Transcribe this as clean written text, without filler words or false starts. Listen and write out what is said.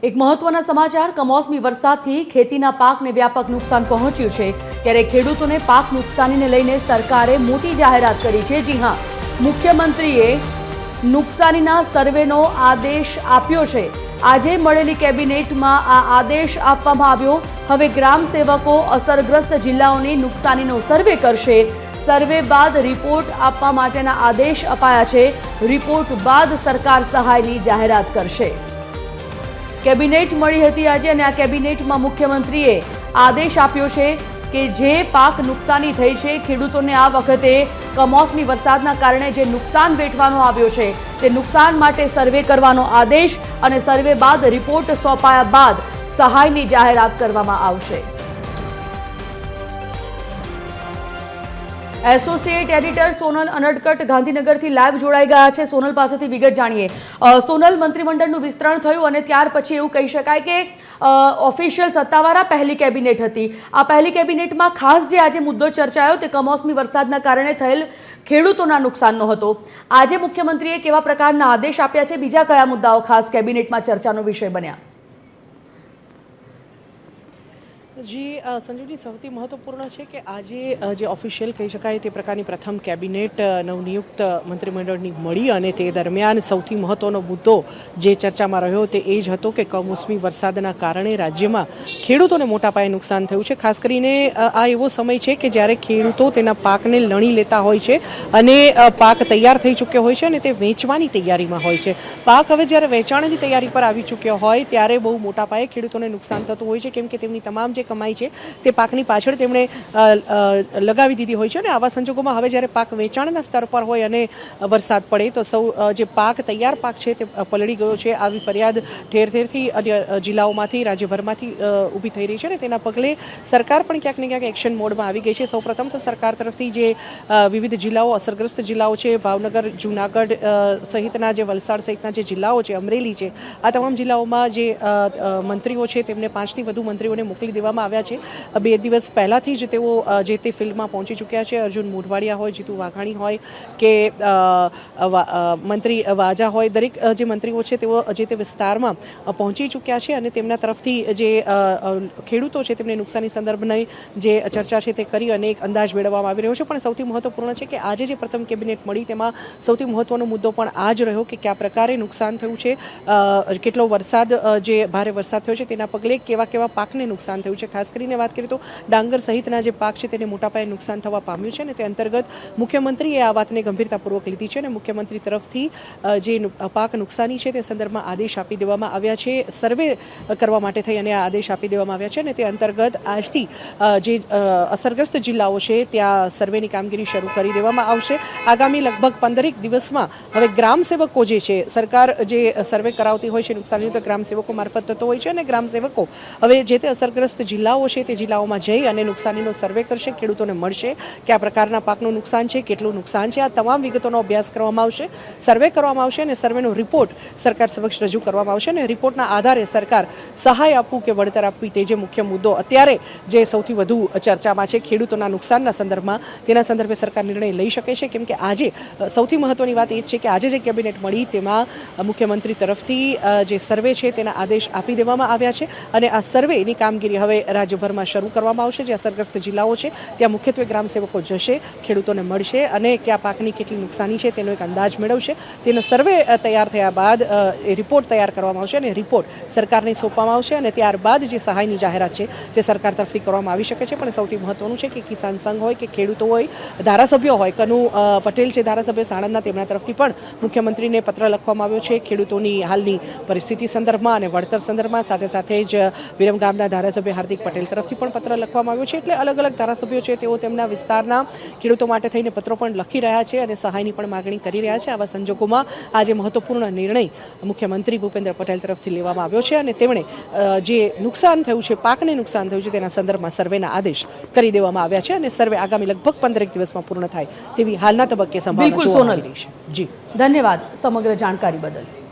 એક મહત્વના સમાચાર કમોસમી વરસાદથી ખેતીના પાકને વ્યાપક નુકસાન પહોંચ્યું છે ત્યારે ખેડૂતોને પાક નુકસાનીને લઈને સરકારે મોટી જાહેરાત કરી છે। જી હા, મુખ્યમંત્રીએ નુકસાનીના સર્વેનો આદેશ આપ્યો છે। આજે મળેલી કેબિનેટમાં આ આદેશ આપવામાં આવ્યો। હવે ગ્રામ સેવકો અસરગ્રસ્ત જિલ્લાઓની નુકસાનીનો સર્વે કરશે। સર્વે બાદ રિપોર્ટ આપવા માટેના આદેશ અપાયા છે। રિપોર્ટ બાદ સરકાર સહાયની જાહેરાત કરશે। કેબિનેટ મળી હતી આજે અને આ કેબિનેટમાં મુખ્યમંત્રીએ આદેશ આપ્યો છે કે જે પાક નુકસાની થઈ છે ખેડૂતોને આ વખતે કમોસમી વરસાદના કારણે જે નુકસાન વેઠવાનો આવ્યો છે તે નુકસાન માટે સર્વે કરવાનો આદેશ અને સર્વે બાદ રિપોર્ટ સોંપાયા બાદ સહાયની જાહેરાત કરવામાં આવશે। એસોસિએટ એડિટર સોનલ અનડકટ ગાંધીનગરથી લાઈવ જોડાઈ ગયા છે। સોનલ પાસેથી વિગત જાણીએ। સોનલ, મંત્રીમંડળનું વિસ્તરણ થયું અને ત્યાર પછી એવું કહી શકાય કે ઓફિશિયલ સત્તાવાર પહેલી કેબિનેટ હતી। આ પહેલી કેબિનેટમાં ખાસ જે આજે મુદ્દો ચર્ચાયો તે કમોસમી વરસાદના કારણે થયેલ ખેડૂતોના નુકસાનનો હતો। આજે મુખ્યમંત્રીએ કેવા પ્રકારના આદેશ આપ્યા છે, બીજા કયા મુદ્દાઓ ખાસ કેબિનેટમાં ચર્ચાનો વિષય બન્યા? જી સંજીવજી, સૌથી મહત્વપૂર્ણ છે કે આજે જે ઓફિશિયલ કહી શકાય તે પ્રકારની પ્રથમ કેબિનેટ નવનિયુક્ત મંત્રીમંડળની મળી અને તે દરમિયાન સૌથી મહત્વનો મુદ્દો જે ચર્ચામાં રહ્યો તે એ જ હતો કે કમોસમી વરસાદના કારણે રાજ્યમાં ખેડૂતોને મોટા પાયે નુકસાન થયું છે। ખાસ કરીને આ એવો સમય છે કે જ્યારે ખેડૂતો તેના પાકને લણી લેતા હોય છે અને પાક તૈયાર થઈ ચૂક્યો હોય છે અને તે વેચવાની તૈયારીમાં હોય છે। પાક હવે જ્યારે વેચાણની તૈયારી પર આવી ચૂક્યો હોય ત્યારે બહુ મોટા પાયે ખેડૂતોને નુકસાન થતું હોય છે, કેમ કે તેમની તમામ જે કમાઈ છે તે પાકની પાછળ તેમણે લગાવી દીધી હોય છે અને આવા સંજોગોમાં હવે જ્યારે પાક વેચાણના સ્તર પર હોય અને વરસાદ પડે તો સૌ જે પાક તૈયાર પાક છે તે પલળી ગયો છે, આવી ફરિયાદ ઠેર ઠેરથી અન્ય જિલ્લાઓમાંથી રાજ્યભરમાંથી ઊભી થઈ રહી છે અને તેના પગલે સરકાર પણ ક્યાંક ને ક્યાંક એક્શન મોડમાં આવી ગઈ છે। સૌપ્રથમ તો સરકાર તરફથી જે વિવિધ જિલ્લાઓ અસરગ્રસ્ત જિલ્લાઓ છે, ભાવનગર, જૂનાગઢ સહિતના જે વલસાડ સહિતના જે જિલ્લાઓ છે, અમરેલી છે, આ તમામ જિલ્લાઓમાં જે મંત્રીઓ છે તેમને 5થી વધુ મંત્રીઓને મોકલી દેવામાં આવ્યા છે। 2 દિવસ પહેલાથી જ તેઓ જે તે ફિલ્ડમાં પહોંચી ચૂક્યા છે। અર્જુન મોઢવાડિયા હોય, જીતુ વાઘાણી હોય કે મંત્રી વાજા હોય, દરેક જે મંત્રીઓ છે તેઓ જે તે વિસ્તારમાં પહોંચી ચૂક્યા છે અને તેમના તરફથી જે ખેડૂતો છે તેમને નુકસાની સંદર્ભની જે ચર્ચા છે તે કરી અને એક અંદાજ મેળવવામાં આવી રહ્યો છે। પણ સૌથી મહત્વપૂર્ણ છે કે આજે જે પ્રથમ કેબિનેટ મળી તેમાં સૌથી મહત્વનો મુદ્દો પણ આ જ રહ્યો કે કયા પ્રકારે નુકસાન થયું છે, કેટલો વરસાદ જે ભારે વરસાદ થયો છે તેના પગલે કેવા કેવા પાકને નુકસાન થયું છે। ખાસ કરીને વાત કરીએ તો ડાંગર સહિતના જે પાક છે તેને મોટા પાયે નુકસાન થવા પામ્યું છે અને તે અંતર્ગત મુખ્યમંત્રીએ આ વાતને ગંભીરતાપૂર્વક લીધી છે અને મુખ્યમંત્રી તરફથી જે પાક નુકસાની છે તે સંદર્ભમાં આદેશ આપી દેવામાં આવ્યા છે। સર્વે કરવા માટે થઈ અને આ આદેશ આપી દેવામાં આવ્યા છે અને તે અંતર્ગત આજથી જે અસરગ્રસ્ત જિલ્લાઓ છે ત્યાં સર્વેની કામગીરી શરૂ કરી દેવામાં આવશે। આગામી લગભગ 15 દિવસમાં હવે ગ્રામ સેવકો જે છે, સરકાર જે સર્વે કરાવતી હોય છે નુકસાની તો ગ્રામ સેવકો મારફત થતો હોય છે અને ગ્રામ સેવકો હવે જે તે અસરગ્રસ્ત જિલ્લાઓ છે તે જિલ્લાઓમાં જઈ અને નુકસાનીનો સર્વે કરશે, ખેડૂતોને મળશે કયા પ્રકારના પાકનું નુકસાન છે, કેટલું નુકસાન છે, આ તમામ વિગતોનો અભ્યાસ કરવામાં આવશે, સર્વે કરવામાં આવશે અને સર્વેનો રિપોર્ટ સરકાર સમક્ષ રજૂ કરવામાં આવશે અને રિપોર્ટના આધારે સરકાર સહાય આપવું કે વળતર આપવી તે જે મુખ્ય મુદ્દો અત્યારે જે સૌથી વધુ ચર્ચામાં છે ખેડૂતોના નુકસાનના સંદર્ભમાં, તેના સંદર્ભે સરકાર નિર્ણય લઈ શકે છે। કેમ કે આજે સૌથી મહત્વની વાત એ છે કે આજે જે કેબિનેટ મળી તેમાં મુખ્યમંત્રી તરફથી જે સર્વે છે તેના આદેશ આપી દેવામાં આવ્યા છે અને આ સર્વેની કામગીરી હવે રાજ્યભરમાં શરૂ કરવામાં આવશે। જે અસરગ્રસ્ત જિલ્લાઓ છે ત્યાં મુખ્યત્વે ગ્રામ સેવકો જશે, ખેડૂતોને મળશે અને કયા પાકની કેટલી નુકસાની છે તેનો એક અંદાજ મેળવશે। તેનો સર્વે તૈયાર થયા બાદ એ રિપોર્ટ તૈયાર કરવામાં આવશે અને રિપોર્ટ સરકારને સોંપવામાં આવશે અને ત્યારબાદ જે સહાયની જાહેરાત છે તે સરકાર તરફથી કરવામાં આવી શકે છે। પણ સૌથી મહત્વનું છે કે કિસાન સંઘ હોય કે ખેડૂતો હોય, ધારાસભ્યો હોય, કનુ પટેલ છે ધારાસભ્ય સાણંદના, તેમના તરફથી પણ મુખ્યમંત્રીને પત્ર લખવામાં આવ્યો છે ખેડૂતોની હાલની પરિસ્થિતિ સંદર્ભમાં અને વળતર સંદર્ભમાં। સાથે સાથે જ વિરમગામના ધારાસભ્ય હાર્દિક પટેલ તરફથી પણ પત્ર લખવામાં આવ્યો છે। એટલે અલગ અલગ ધારાસભ્યો છે તેઓ તેમના વિસ્તારના ખેડૂતો માટે થઈને પત્રો પણ લખી રહ્યા છે અને સહાયની પણ માગણી કરી રહ્યા છે। આવા સંજોગોમાં આજે મહત્વપૂર્ણ નિર્ણય મુખ્યમંત્રી ભૂપેન્દ્ર પટેલ તરફથી લેવામાં આવ્યો છે અને તેમણે જે નુકસાન થયું છે, પાકને નુકસાન થયું છે તેના સંદર્ભમાં સર્વેના આદેશ કરી દેવામાં આવ્યા છે અને સર્વે આગામી લગભગ 15 દિવસમાં પૂર્ણ થાય તેવી હાલના તબક્કે સંભાવના જોવા મળી રહી છે। જી, ધન્યવાદ સમગ્ર જાણકારી બદલ।